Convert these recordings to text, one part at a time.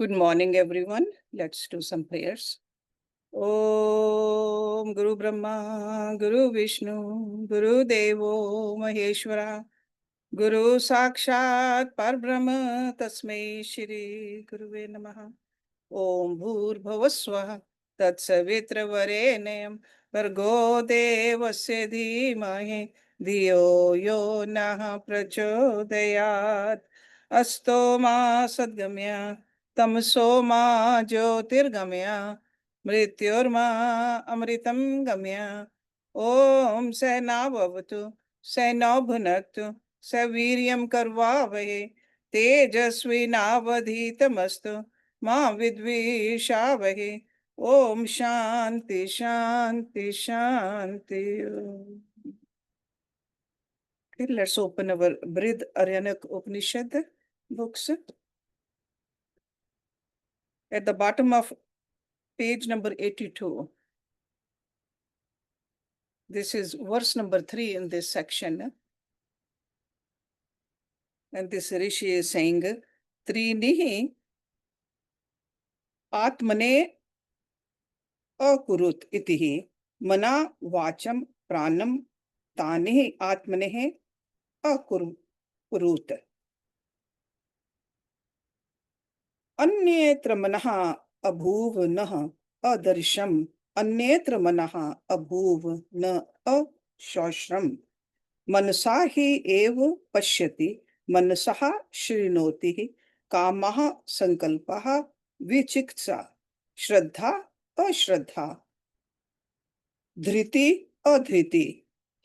Good morning, everyone. Let's do some prayers. Om Guru Brahma, Guru Vishnu, Guru Devo Maheshwara, Guru Sakshat Parbrahma, Tasmai Shri Guruve Namaha. Om Bhur Tatsavitra Varenyam, Vargo Devasya Dhimahi, Dhiyo Yo Naha Prachodayat, Asto Ma Sadgamya, Tamso Ma Jyotirgamya, Mrityorma Amritam Gamya. Om Sena Bhavatu, Sena Bhunaktu, Saviryam Karvavahe, Tejasvi Navadhitamastu, Ma Vidvishavahhe. Om Shanti Shanti Shanti. Okay, let's open our Brihadaranyaka Upanishad books. At the bottom of page number 82. This is verse number 3 in this section. And this Rishi is saying, Trinihi Atmane Akurut itihi Mana Vacham Pranam Tanehi Atmanehe Akurut. अन्येत्र मनः अभूव नः अदर्शम अन्येत्र मनः अभूव न अशौश्रम मनसा हि एव पश्यति मनसः शृणोति कामः संकल्पः विचिकित्सा श्रद्धा अश्रद्धा धृति अधृति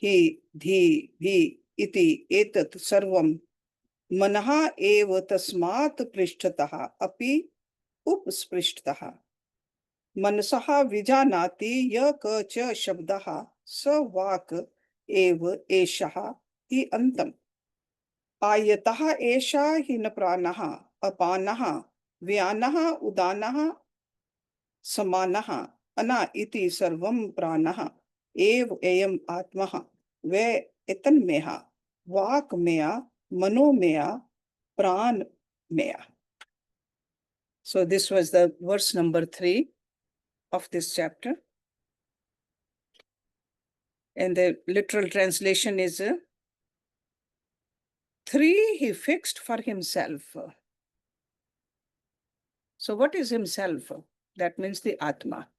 हि धी भी इति एतत् सर्वं मनः एव तस्मात् पृष्ठतः अपि उपस्पृष्टतः मनसः विजानाति य क च शब्दः स वाक् एव एषः हि अन्तम् आयतः एषा हि न प्राणः अपानः व्यानः उदानः समानः अना इति सर्वं प्राणः एव एयम् आत्मा वे एतन्मेह वाक्मेया Manomaya, Pranmaya. So this was the verse number 3 of this chapter. And the literal translation is, 3 he fixed for himself. So what is himself? That means the Atma.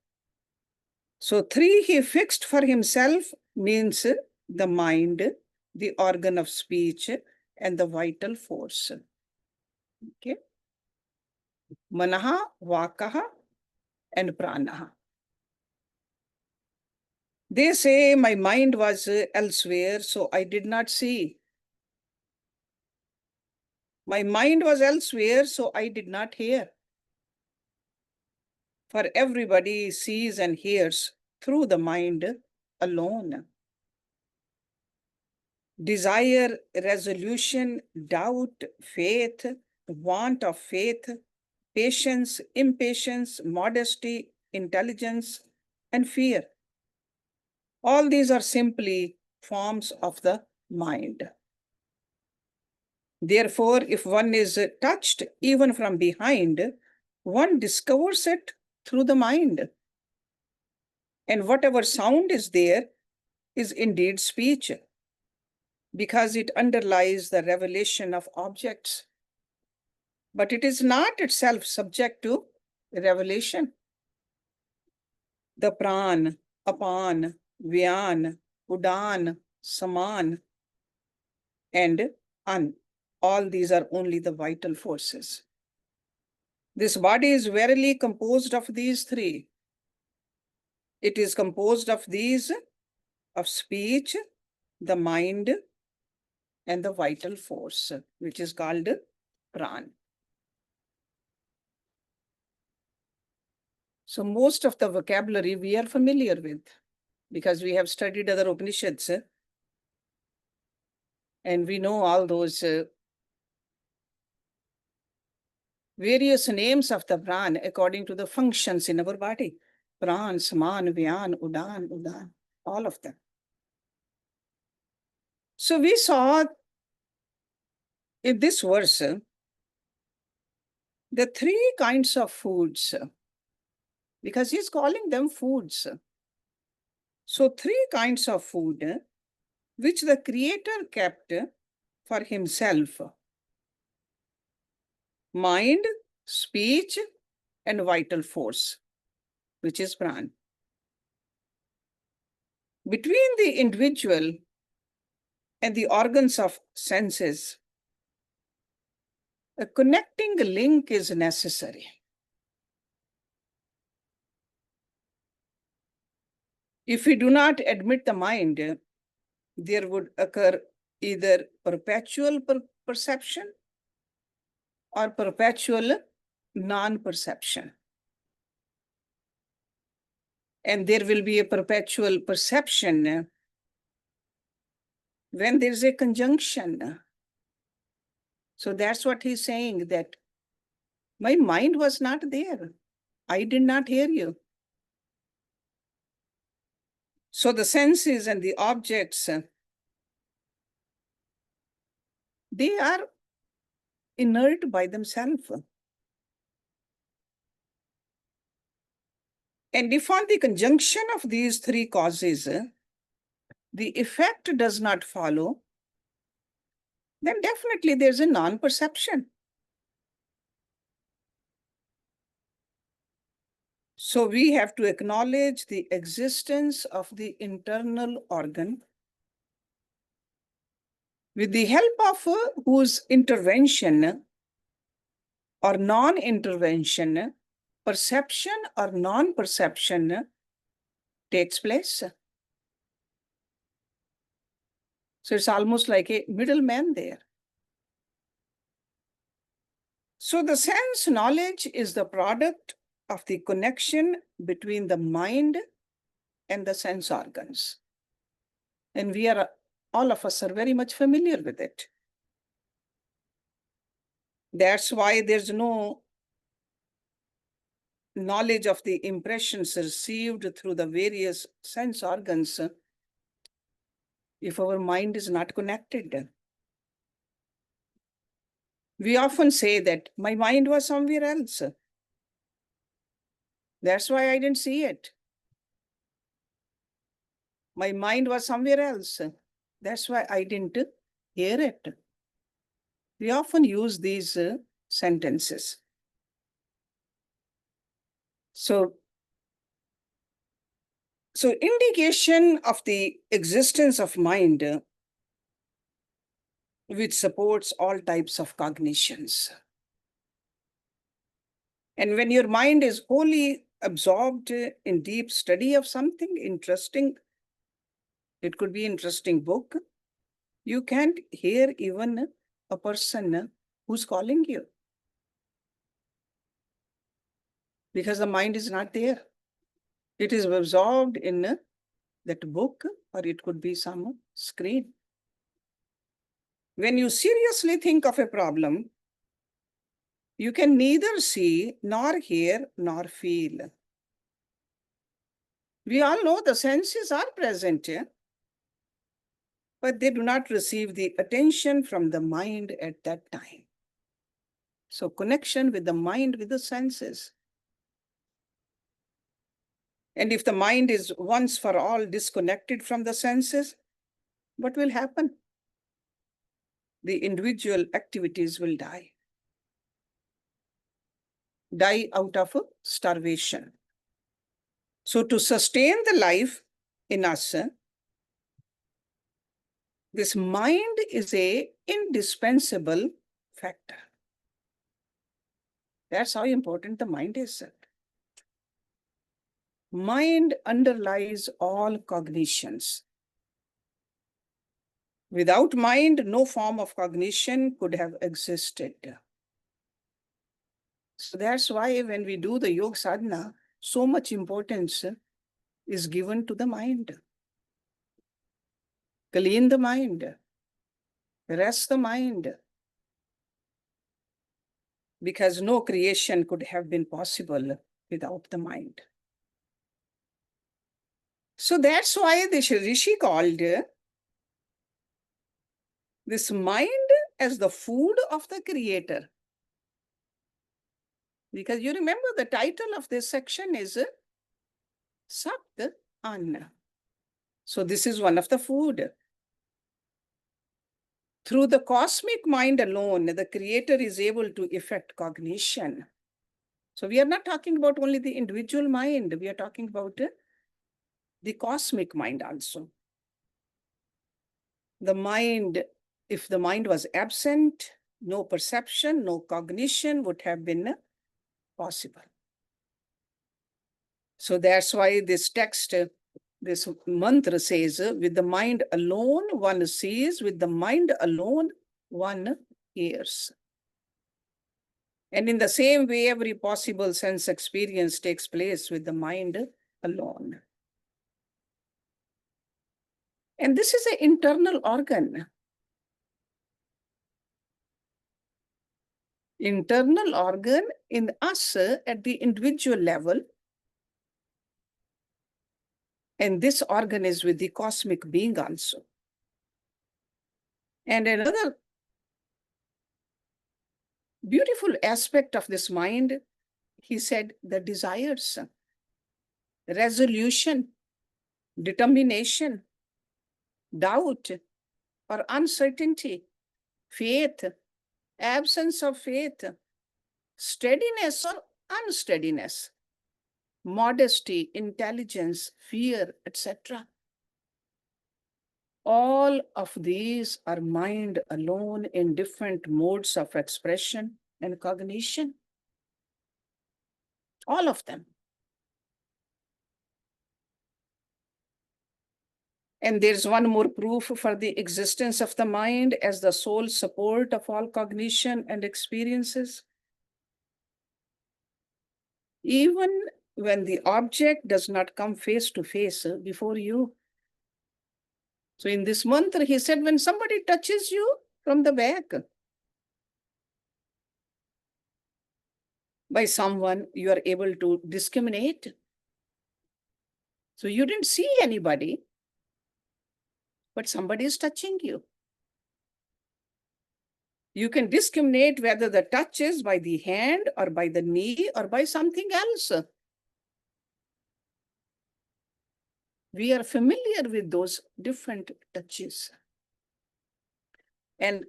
So 3 he fixed for himself means the mind, the organ of speech, and the vital force. Okay. Manaha, Vakaha, and Pranaha. They say my mind was elsewhere, so I did not see. My mind was elsewhere, so I did not hear. For everybody sees and hears through the mind alone. Desire, resolution, doubt, faith, want of faith, patience, impatience, modesty, intelligence, and fear. All these are simply forms of the mind. Therefore, if one is touched even from behind, one discovers it through the mind. And whatever sound is there is indeed speech, because it underlies the revelation of objects. But it is not itself subject to revelation. The pran, apan, vyan, udan, saman, and an, all these are only the vital forces. This body is verily composed of these 3. It is composed of these, of speech, the mind, and the vital force, which is called pran. So most of the vocabulary we are familiar with, because we have studied other Upanishads, and we know all those various names of the pran according to the functions in our body. Pran, saman, vyan, udan, all of them. So we saw in this verse the three kinds of foods, because he's calling them foods. So three kinds of food which the Creator kept for himself: mind, speech, and vital force, which is Pran. Between the individual and the organs of senses, a connecting link is necessary. If we do not admit the mind, there would occur either perpetual perception or perpetual non-perception. And there will be a perpetual perception when there is a conjunction. So that's what he's saying, that my mind was not there. I did not hear you. So the senses and the objects, they are inert by themselves. And if on the conjunction of these three causes, the effect does not follow, then definitely there's a non-perception. So we have to acknowledge the existence of the internal organ, with the help of whose intervention or non-intervention, perception or non-perception takes place. So it's almost like a middleman there. So the sense knowledge is the product of the connection between the mind and the sense organs. And we are, all of us are very much familiar with it. That's why there's no knowledge of the impressions received through the various sense organs if our mind is not connected. We often say that my mind was somewhere else. That's why I didn't see it. My mind was somewhere else. That's why I didn't hear it. We often use these sentences. So indication of the existence of mind which supports all types of cognitions. And when your mind is wholly absorbed in deep study of something interesting, it could be interesting book, you can't hear even a person who's calling you, because the mind is not there. It is absorbed in that book, or it could be some screen. When you seriously think of a problem, you can neither see, nor hear, nor feel. We all know the senses are present, but they do not receive the attention from the mind at that time. So connection with the mind, with the senses. And if the mind is once for all disconnected from the senses, what will happen? The individual activities will die. Die out of starvation. So to sustain the life in us, this mind is an indispensable factor. That's how important the mind is. Mind underlies all cognitions. Without mind, no form of cognition could have existed. So that's why when we do the yoga sadhana, so much importance is given to the mind. Clean the mind, rest the mind, because no creation could have been possible without the mind. So that's why the Rishi called this mind as the food of the Creator. Because you remember the title of this section is Saptha Anna. So this is one of the food. Through the cosmic mind alone, the creator is able to effect cognition. So we are not talking about only the individual mind. We are talking about the cosmic mind also. The mind, if the mind was absent, no perception, no cognition would have been possible. So that's why this text, this mantra says, with the mind alone one sees, with the mind alone one hears. And in the same way, every possible sense experience takes place with the mind alone. And this is an internal organ. Internal organ in us at the individual level. And this organ is with the cosmic being also. And another beautiful aspect of this mind, he said, the desires, resolution, determination, doubt or uncertainty, faith, absence of faith, steadiness or unsteadiness, modesty, intelligence, fear, etc. All of these are mind alone in different modes of expression and cognition. All of them. And there's one more proof for the existence of the mind as the sole support of all cognition and experiences. Even when the object does not come face to face before you. So in this mantra, he said, when somebody touches you from the back, by someone, you are able to discriminate. So you didn't see anybody, but somebody is touching you. You can discriminate whether the touch is by the hand or by the knee or by something else. We are familiar with those different touches. And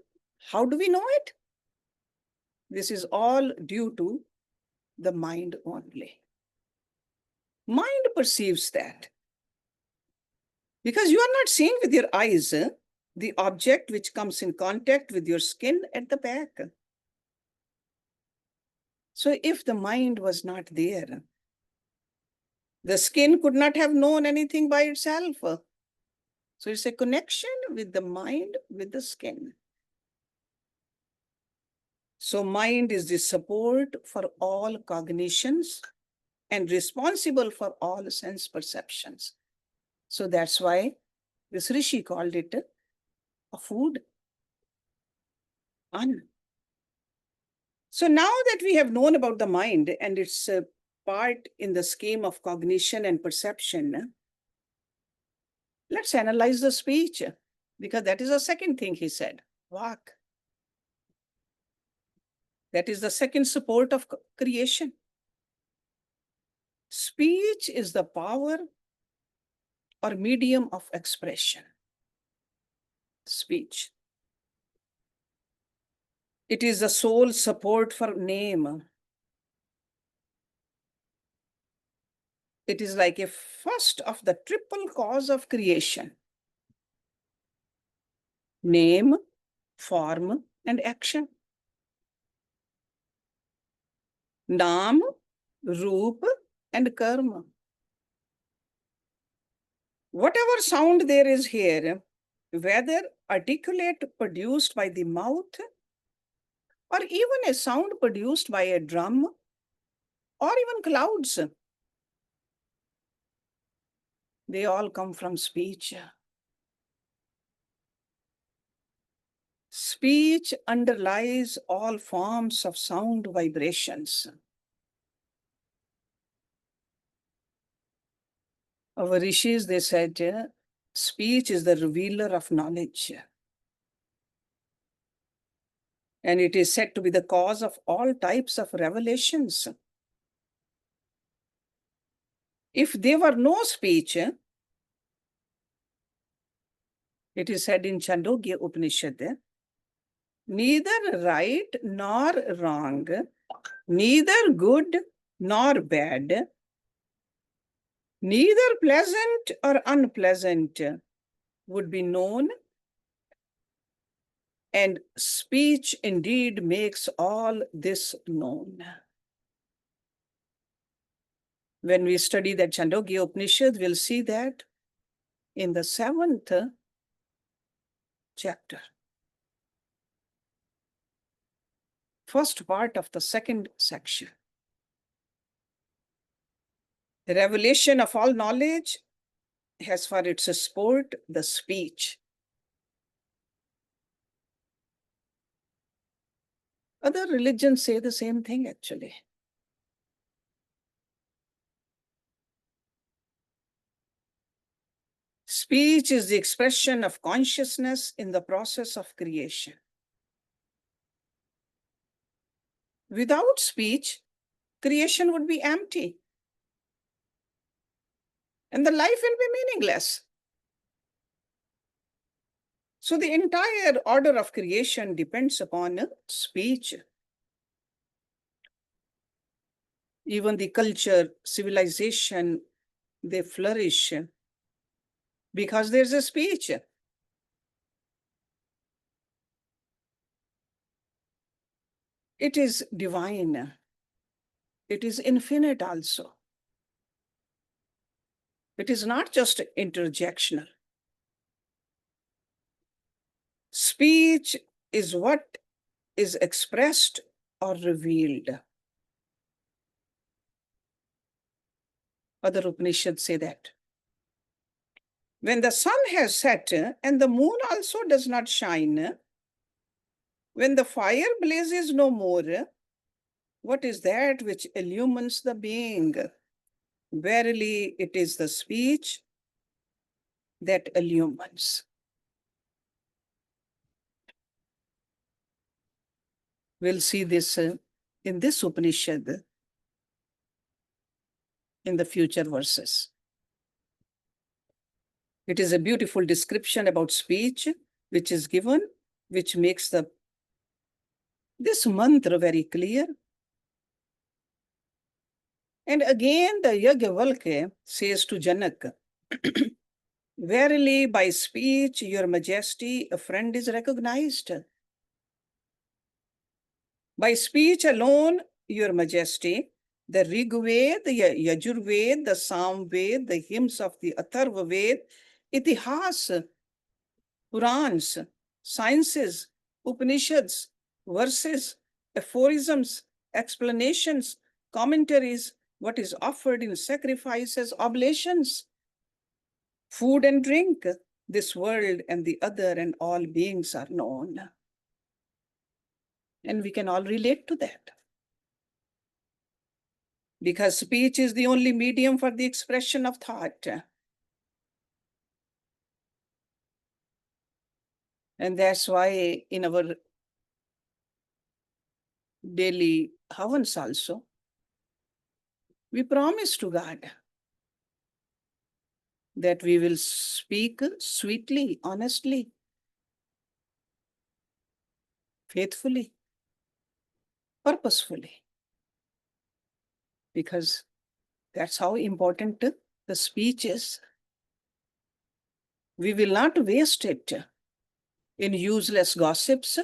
how do we know it? This is all due to the mind only. Mind perceives that. Because you are not seeing with your eyes the object which comes in contact with your skin at the back. So if the mind was not there, the skin could not have known anything by itself. So it's a connection with the mind, with the skin. So mind is the support for all cognitions and responsible for all sense perceptions. So that's why this Rishi called it a food. Anna. So now that we have known about the mind and its part in the scheme of cognition and perception, let's analyze the speech, because that is the second thing he said, Vak. That is the second support of creation. Speech is the power or medium of expression. Speech. It is the sole support for name. It is like a first of the triple cause of creation. Name, form, and action. Naam, Roop, and Karma. Whatever sound there is here, whether articulate produced by the mouth, or even a sound produced by a drum, or even clouds, they all come from speech. Speech underlies all forms of sound vibrations. Our rishis, they said, speech is the revealer of knowledge. And it is said to be the cause of all types of revelations. If there were no speech, it is said in Chandogya Upanishad, neither right nor wrong, neither good nor bad, neither pleasant or unpleasant would be known. And speech indeed makes all this known. When we study that Chandogya Upanishad, we'll see that in the 7th chapter. First part of the 2nd section. The revelation of all knowledge has for its support the speech. Other religions say the same thing, actually. Speech is the expression of consciousness in the process of creation. Without speech, creation would be empty. And the life will be meaningless. So the entire order of creation depends upon speech. Even the culture, civilization, they flourish because there's a speech. It is divine. It is infinite also. It is not just interjectional. Speech is what is expressed or revealed. Other Upanishads say that. When the sun has set and the moon also does not shine, when the fire blazes no more, what is that which illumines the being? Verily, it is the speech that illumines. We'll see this in this Upanishad in the future verses. It is a beautiful description about speech which is given, which makes this mantra very clear. And again, the Yajnavalkya says to Janak, verily, by speech, your majesty, a friend is recognized. By speech alone, your majesty, the Rigved, the Yajurved, the Samved, the hymns of the Atharvaved, Itihas, Purans, sciences, Upanishads, verses, aphorisms, explanations, commentaries, what is offered in sacrifices, oblations, food and drink, this world and the other and all beings are known. And we can all relate to that. Because speech is the only medium for the expression of thought. And that's why in our daily havans also, we promise to God that we will speak sweetly, honestly, faithfully, purposefully. Because that's how important the speech is. We will not waste it in useless gossips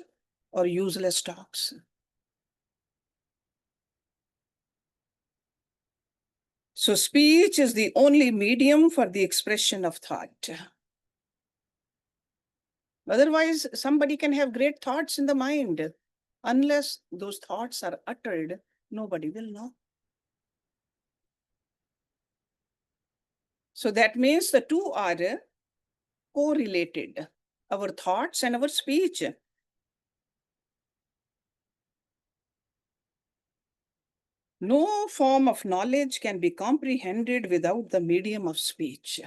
or useless talks. So speech is the only medium for the expression of thought. Otherwise, somebody can have great thoughts in the mind. Unless those thoughts are uttered, nobody will know. So that means the two are correlated, our thoughts and our speech. No form of knowledge can be comprehended without the medium of speech.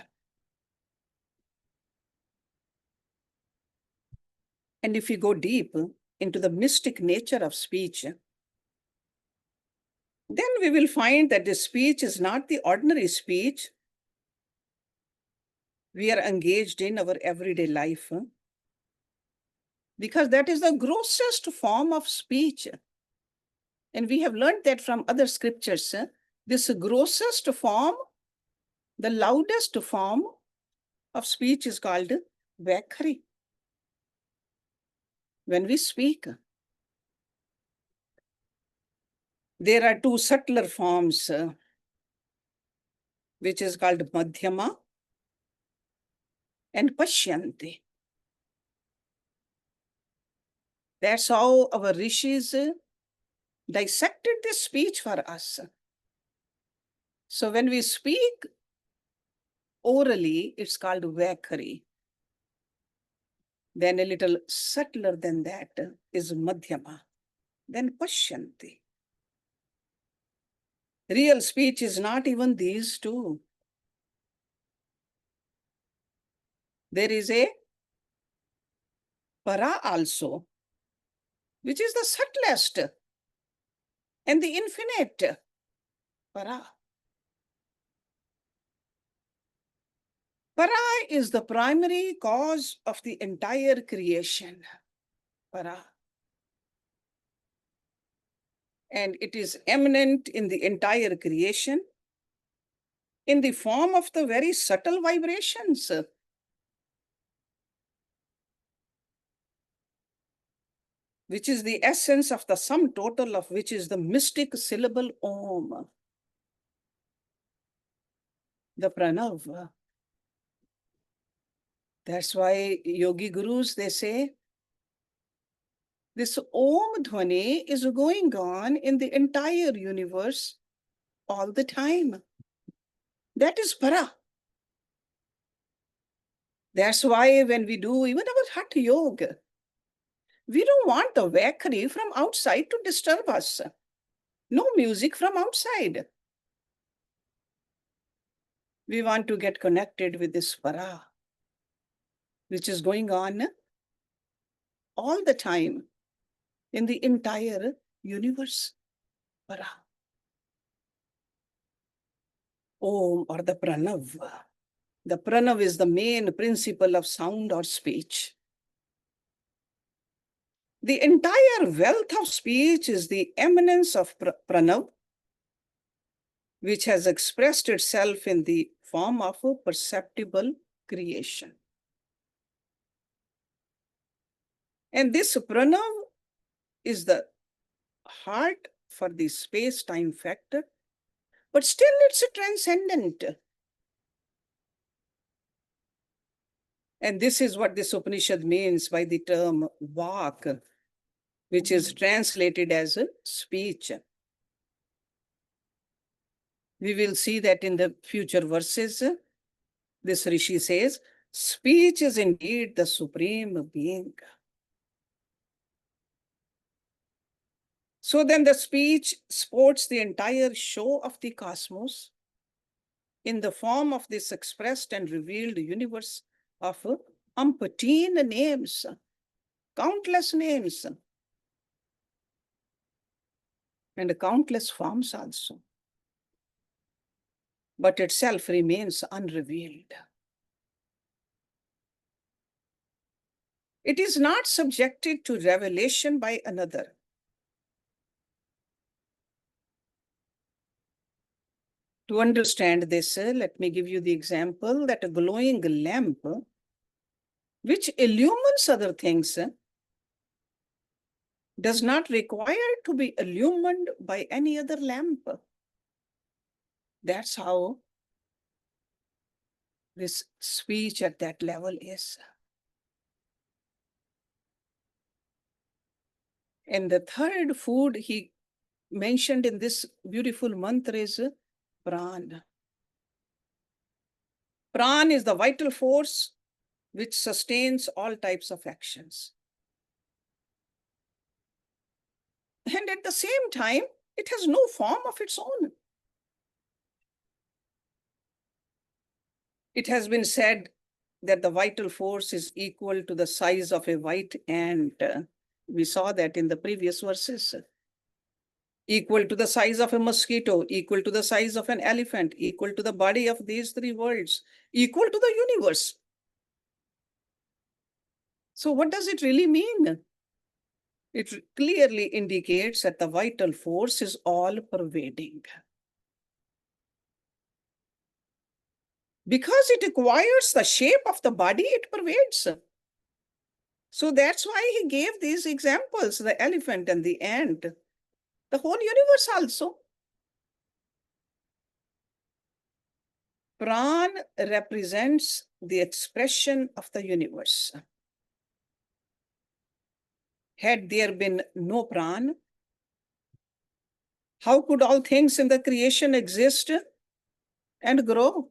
And if you go deep, into the mystic nature of speech, then we will find that the speech is not the ordinary speech we are engaged in our everyday life, because that is the grossest form of speech. And we have learned that from other scriptures. This grossest form, the loudest form of speech is called Vakhari. When we speak, there are two subtler forms, which is called Madhyama and Pashyanti. That's how our rishis dissected this speech for us. So when we speak orally, it's called Vakhari. Then a little subtler than that is Madhyama, then Pashyanti. Real speech is not even these two. There is a Para also, which is the subtlest and the infinite. Para. Para is the primary cause of the entire creation. Para. And it is eminent in the entire creation in the form of the very subtle vibrations, which is the essence of the sum total of which is the mystic syllable Om, the Pranav. That's why yogi gurus, they say, this Om Dhvani is going on in the entire universe all the time. That is Para. That's why when we do even our Hatha Yoga, we don't want the Vakhari from outside to disturb us. No music from outside. We want to get connected with this Para, which is going on all the time in the entire universe. Para. Om, or the Pranav. The Pranav is the main principle of sound or speech. The entire wealth of speech is the eminence of Pranav, which has expressed itself in the form of a perceptible creation. And this Pranav is the heart for the space-time factor, but still it's a transcendent. And this is what this Upanishad means by the term Vak, which is translated as a speech. We will see that in the future verses. This Rishi says, speech is indeed the supreme being. So then the speech sports the entire show of the cosmos in the form of this expressed and revealed universe of umpteen names, countless names, and countless forms also. But itself remains unrevealed. It is not subjected to revelation by another. To understand this, let me give you the example that a glowing lamp, which illumines other things, does not require to be illumined by any other lamp. That's how this speech at that level is. And the third food he mentioned in this beautiful mantra is Pran. Pran is the vital force which sustains all types of actions. And at the same time, it has no form of its own. It has been said that the vital force is equal to the size of a white ant. We saw that in the previous verses. Equal to the size of a mosquito, equal to the size of an elephant, equal to the body of these three worlds, equal to the universe. So what does it really mean? It clearly indicates that the vital force is all pervading. Because it acquires the shape of the body, it pervades. So that's why he gave these examples, the elephant and the ant, the whole universe also. Pran represents the expression of the universe. Had there been no pran, how could all things in the creation exist and grow?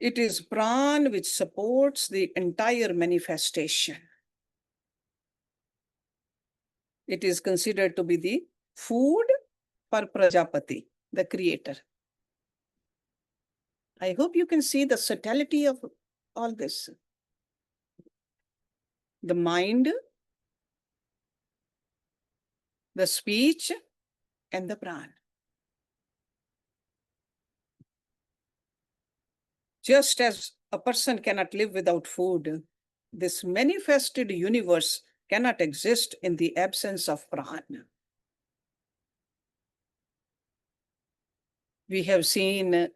It is pran which supports the entire manifestation. It is considered to be the food for Prajapati, the creator. I hope you can see the subtlety of all this. The mind, the speech, and the pran. Just as a person cannot live without food, this manifested universe cannot exist in the absence of pran. We have seen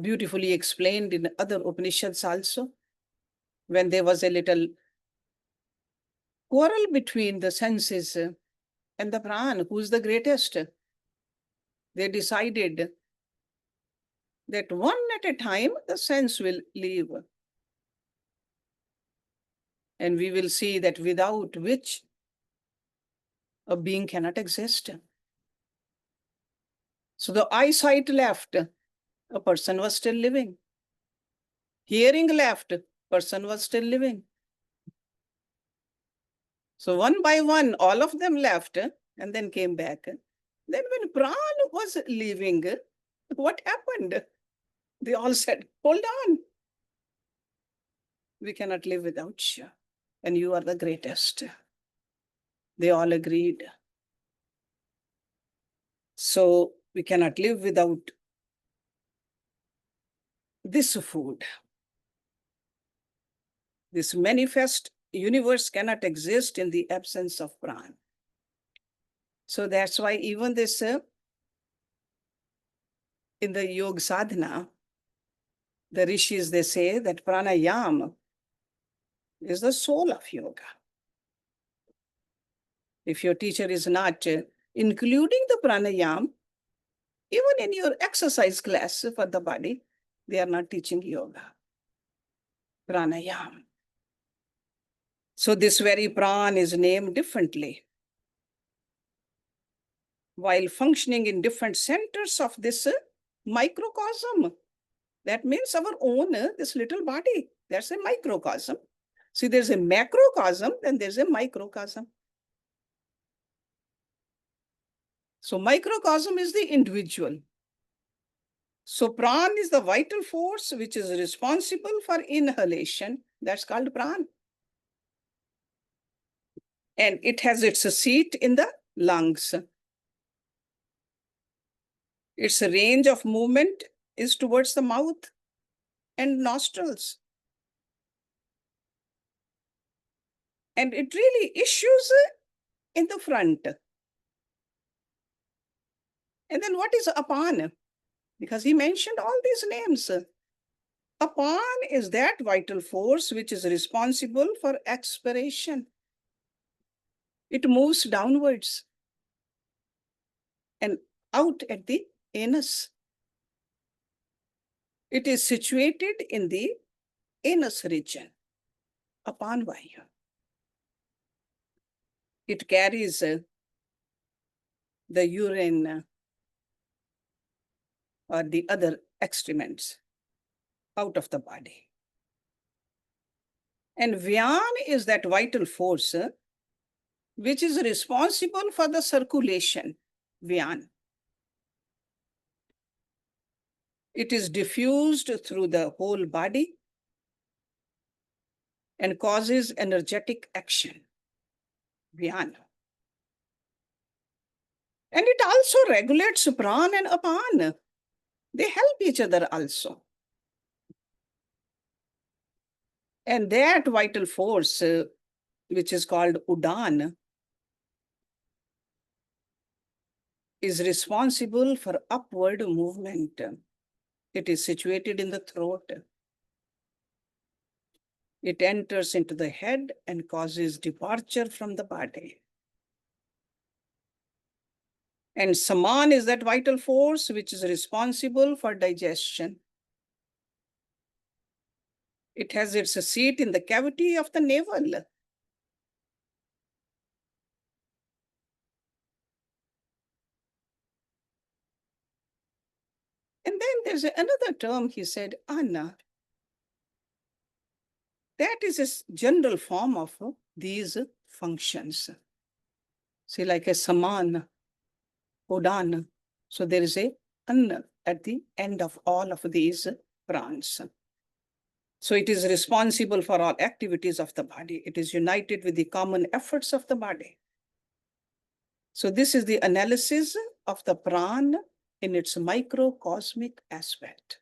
beautifully explained in other Upanishads also, when there was a little quarrel between the senses and the pran, who's the greatest. They decided that one at a time, the sense will leave. And we will see that without which a being cannot exist. So the eyesight left, a person was still living. Hearing left, person was still living. So one by one, all of them left and then came back. Then when Pran was leaving, what happened? They all said, hold on. We cannot live without you. And you are the greatest. They all agreed. So we cannot live without this food. This manifest universe cannot exist in the absence of pran. So that's why even this, in the yoga sadhana, the rishis, they say that pranayama is the soul of yoga. If your teacher is not including the pranayama, even in your exercise class for the body, they are not teaching yoga. Pranayama. So this very pran is named differently. While functioning in different centers of this microcosm. That means our own, this little body, that's a microcosm. See, there's a macrocosm, then there's a microcosm. So microcosm is the individual. So pran is the vital force which is responsible for inhalation. That's called pran. And it has its seat in the lungs. Its range of movement is towards the mouth and nostrils. And it really issues in the front. And then what is apan? Because he mentioned all these names. Apan is that vital force which is responsible for expiration. It moves downwards and out at the anus. It is situated in the anus region, apan vayu. It carries the urine or the other excrements out of the body. And Vyan is that vital force which is responsible for the circulation, Vyan. It is diffused through the whole body and causes energetic action. Vyana. And it also regulates prana and apana. They help each other also. And that vital force, which is called Udan, is responsible for upward movement. It is situated in the throat. It enters into the head and causes departure from the body. And Saman is that vital force which is responsible for digestion. It has its seat in the cavity of the navel. And then there's another term, he said, Anna. That is a general form of these functions. See, like a Saman, Udan. So there is a Anna at the end of all of these prans. So it is responsible for all activities of the body. It is united with the common efforts of the body. So this is the analysis of the pran in its microcosmic aspect.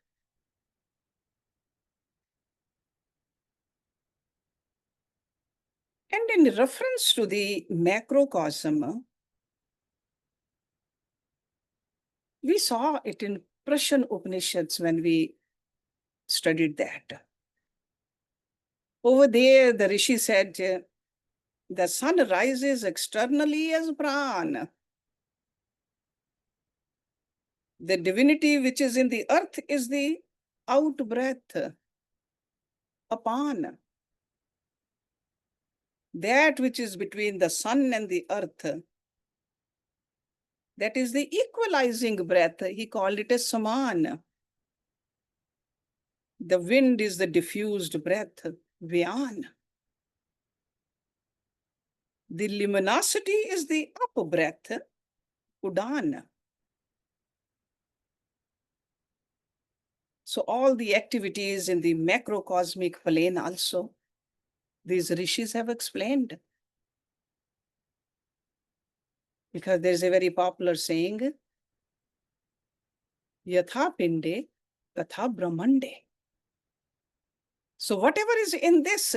And in reference to the macrocosm, we saw it in Prussian Upanishads when we studied that. Over there, the Rishi said, the sun rises externally as pran. The divinity which is in the earth is the out breath, apan. That which is between the sun and the earth, that is the equalizing breath. He called it a saman. The wind is the diffused breath, vyan. The luminosity is the up breath, udan. So all the activities in the macrocosmic plane also, these rishis have explained. Because there's a very popular saying, yatha pinde, tatha brahmande. So whatever is in this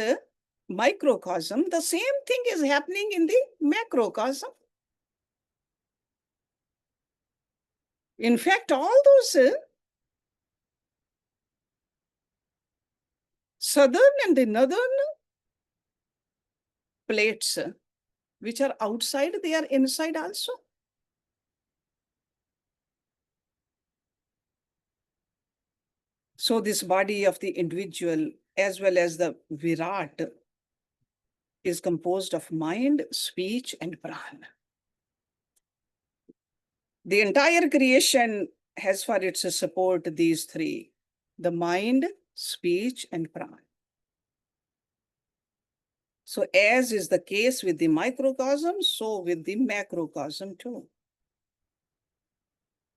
microcosm, the same thing is happening in the macrocosm. In fact, all those southern and the northern plates, which are outside, they are inside also. So this body of the individual as well as the Virat is composed of mind, speech, and prana. The entire creation has for its support these three: the mind, speech, and prana. So as is the case with the microcosm, so with the macrocosm too.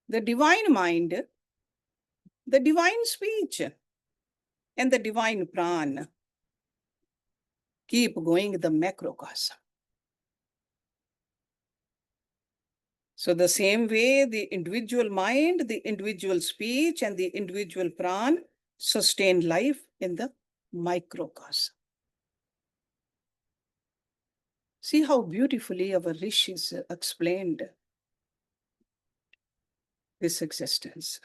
The divine mind, the divine speech, and the divine prana keep going the macrocosm. So the same way, the individual mind, the individual speech, and the individual prana sustain life in the microcosm. See how beautifully our rishis explained this existence.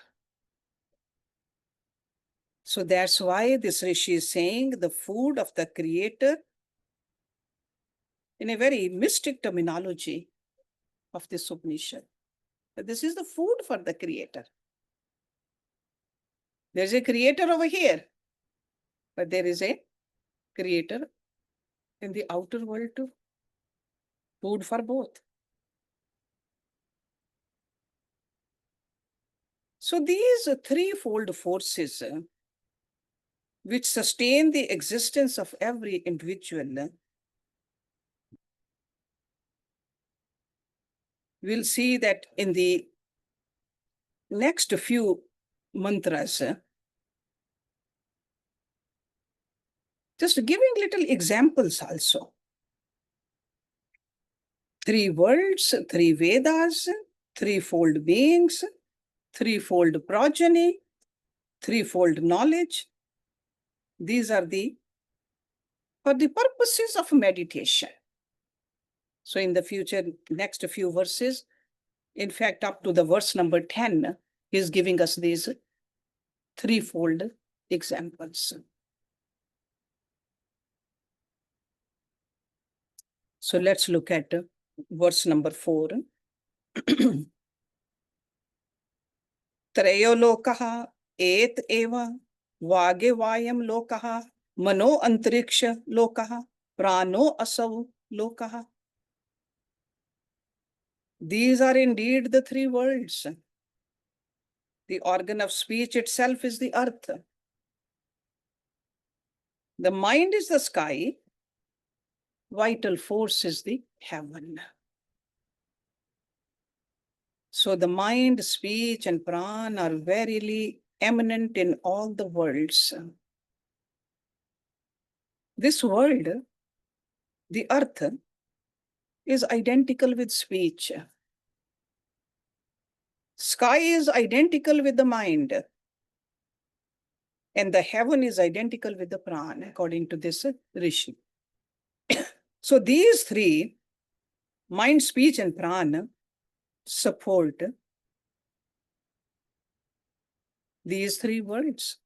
So that's why this rishi is saying the food of the creator in a very mystic terminology of this Upanishad. This is the food for the creator. There's a creator over here, but there is a creator in the outer world too. Food for both. So these threefold forces which sustain the existence of every individual, we'll see that in the next few mantras, Just giving little examples also. 3 worlds, 3 Vedas, threefold beings, threefold progeny, threefold knowledge. These are for the purposes of meditation. So in the future, next few verses, in fact, up to the verse number 10, he is giving us these threefold examples. So let's look at verse number 4. Trayo lokaha et eva vage vayam lokaha mano antariksha lokaha prano asav lokaha. These are indeed the 3 worlds. The organ of speech itself is the earth. The mind is the sky. Vital force is the heaven. So the mind, speech, and prana are verily eminent in all the worlds. This world, the earth, is identical with speech. Sky is identical with the mind. And the heaven is identical with the prana, according to this Rishi. So these 3, mind, speech, and prana, support these 3 worlds.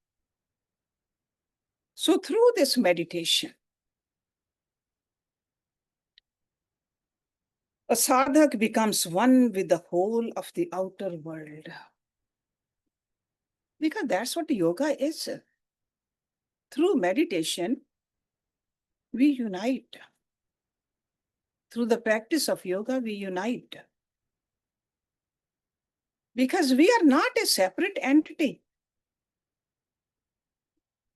So through this meditation, a sadhak becomes one with the whole of the outer world. Because that's what yoga is. Through meditation, we unite. Through the practice of yoga, we unite. Because we are not a separate entity.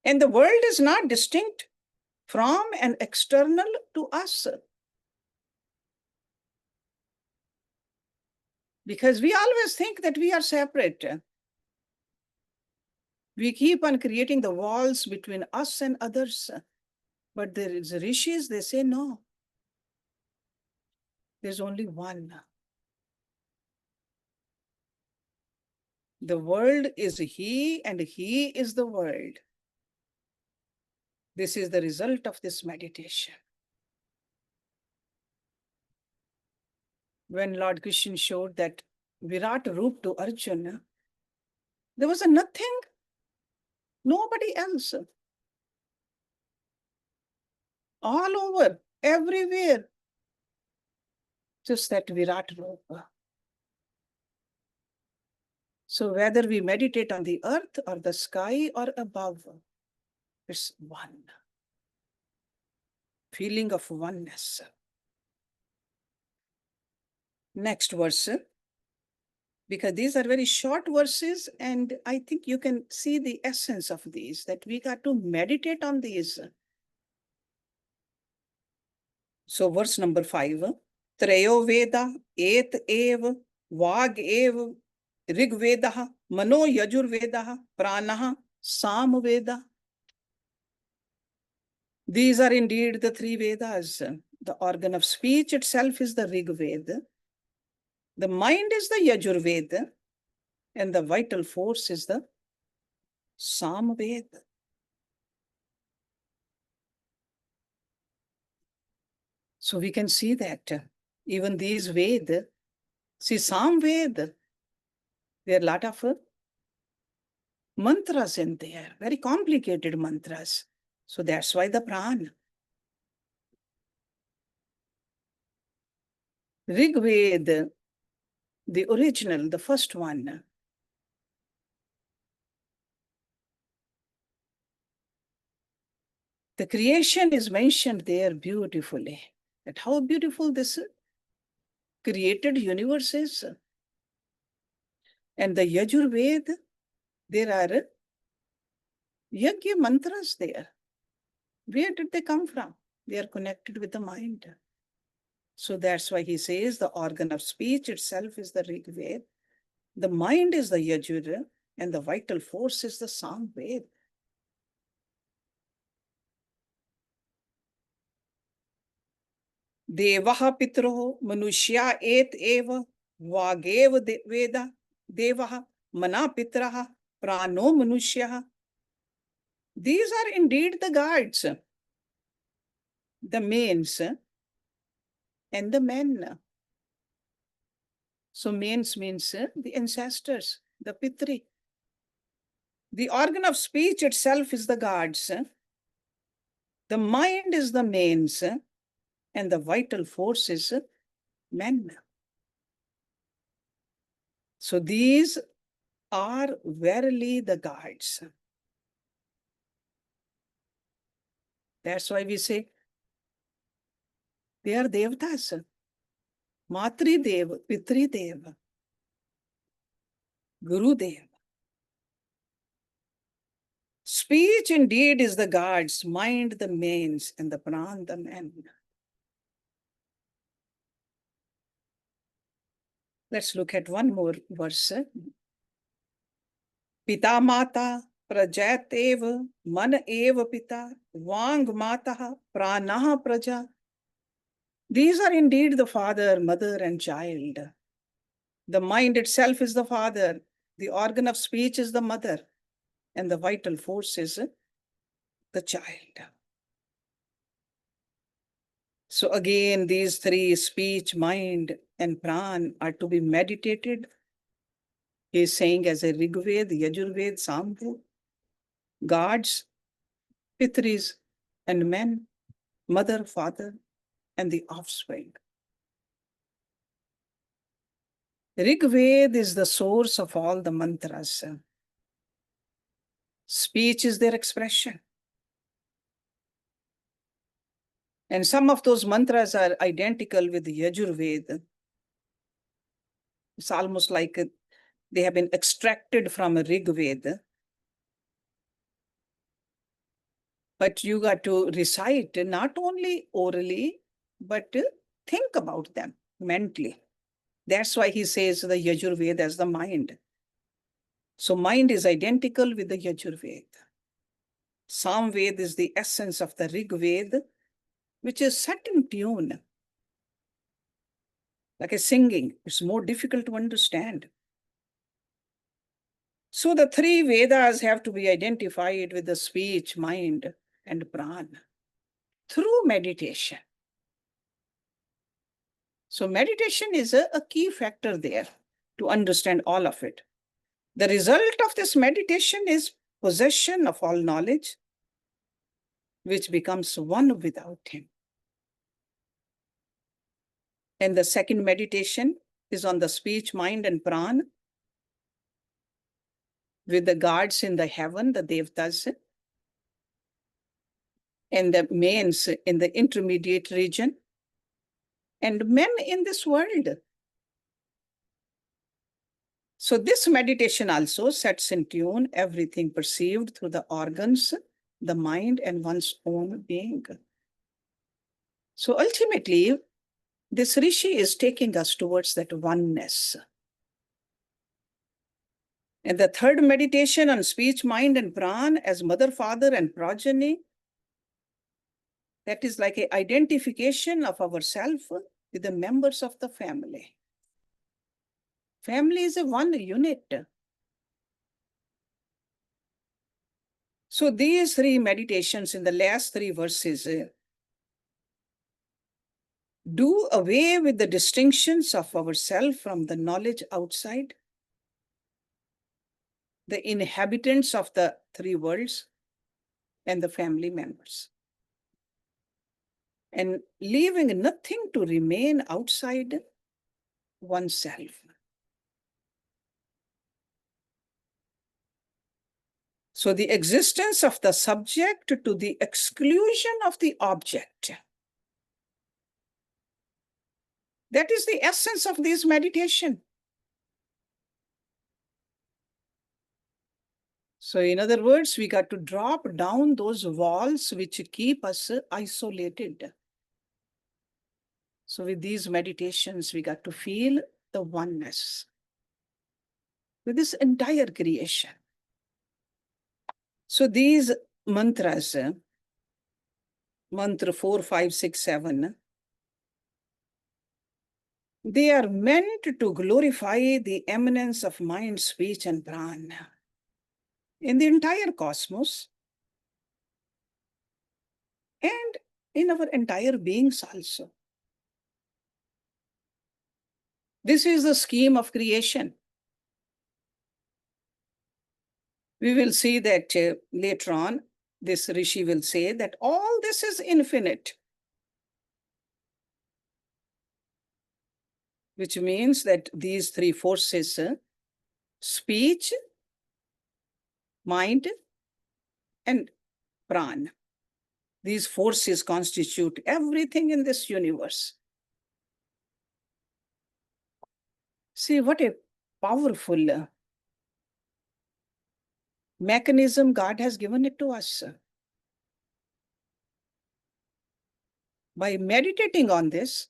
And the world is not distinct from and external to us. Because we always think that we are separate. We keep on creating the walls between us and others. But there is rishis, they say no. There's only one. The world is he and he is the world. This is the result of this meditation. When Lord Krishna showed that Virat Roop to Arjuna, there was a nothing, nobody else. All over, everywhere, just that Virat Roop. So whether we meditate on the earth or the sky or above, it's one. Feeling of oneness. Next verse, because these are very short verses and I think you can see the essence of these, that we got to meditate on these. So verse number 5, Trayo Veda et ev vag ev rig Vedaha mano yajur Vedaha pranaha sam Veda. These are indeed the 3 Vedas. The organ of speech itself is the Rig Veda. The mind is the Yajur Veda. And the vital force is the Sam Veda. So we can see that even these Veda, see Sam Veda, there are a lot of mantras in there, very complicated mantras. So that's why the prana. Rig Veda, the original, the first one. The creation is mentioned there beautifully. That how beautiful this created universe is. And the Yajur Veda, there are Yajna mantras there. Where did they come from? They are connected with the mind. So that's why he says the organ of speech itself is the Rig Veda. The mind is the Yajur and the vital force is the Sam Veda. Devaha pitro manushya et eva vagev veda devaha mana pitraha prano manushyaha. These are indeed the gods, the mains and the men. So mains means the ancestors, the pitri. The organ of speech itself is the gods. The mind is the mains, and the vital force is men. So these are verily the gods. That's why we say they are devtas. Matri Dev, Pitri Dev, Guru Dev. Speech indeed is the gods, mind the mains, and the pran the men. Let's look at one more verse. Pita mata prajat eva man eva pita vang mata pranaha praja. These are indeed the father, mother, and child. The mind itself is the father, the organ of speech is the mother, and the vital force is the child. So again, these three, speech, mind, and pran, are to be meditated. He is saying as a Rigved, Yajurved, Samved, gods, pitris, and men, mother, father, and the offspring. Rigved is the source of all the mantras. Speech is their expression. And some of those mantras are identical with the Yajurved. It's almost like they have been extracted from a Rigved. But you got to recite not only orally, but think about them mentally. That's why he says the Yajurved as the mind. So mind is identical with the Yajurved. Samved is the essence of the Rigved, which is set in tune. Like a singing, it's more difficult to understand. So the three Vedas have to be identified with the speech, mind, and pran through meditation. So meditation is a key factor there to understand all of it. The result of this meditation is possession of all knowledge, which becomes one without him. And the second meditation is on the speech, mind, and pran with the gods in the heaven, the devtas, and the mains in the intermediate region, and men in this world. So this meditation also sets in tune everything perceived through the organs, the mind, and one's own being. So ultimately, this Rishi is taking us towards that oneness. And the third meditation on speech, mind, and pran as mother, father, and progeny, that is like an identification of ourselves with the members of the family. Family is a one unit. So these three meditations in the last three verses do away with the distinctions of ourself from the knowledge outside, the inhabitants of the three worlds, and the family members, and leaving nothing to remain outside oneself. So the existence of the subject to the exclusion of the object. That is the essence of this meditation. So in other words, we got to drop down those walls which keep us isolated. So with these meditations, we got to feel the oneness with this entire creation. So these mantras, mantra 4, 5, 6, 7, They are meant to glorify the eminence of mind, speech, and prana in the entire cosmos and in our entire beings also. This is the scheme of creation. We will see that later on, this Rishi will say that all this is infinite, which means that these three forces, speech, mind, and prana, these forces constitute everything in this universe. See what a powerful mechanism God has given it to us. By meditating on this,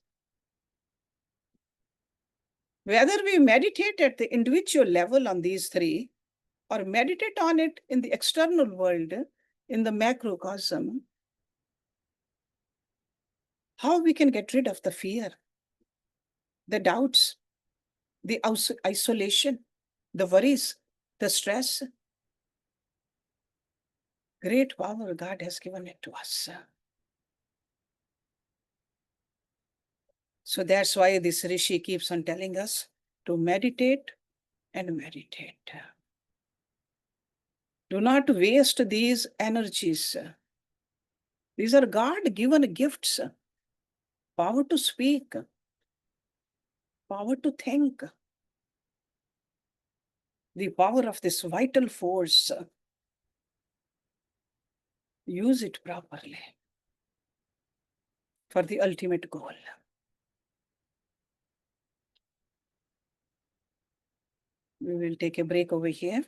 whether we meditate at the individual level on these three, or meditate on it in the external world, in the macrocosm, how we can get rid of the fear, the doubts, the isolation, the worries, the stress. Great power God has given it to us. So that's why this Rishi keeps on telling us to meditate and meditate. Do not waste these energies. These are God-given gifts. Power to speak, power to think, the power of this vital force. Use it properly for the ultimate goal. We will take a break over here.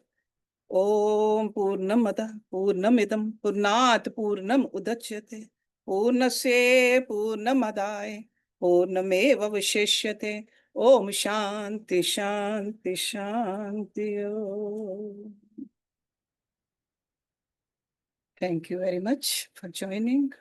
Om Purnamada Purnamidam Purnat Purnam Udachyate Purnasya Purnamadaya Purnameva Vishishyate. Om Shanti Shanti Shanti Om. Thank you very much for joining.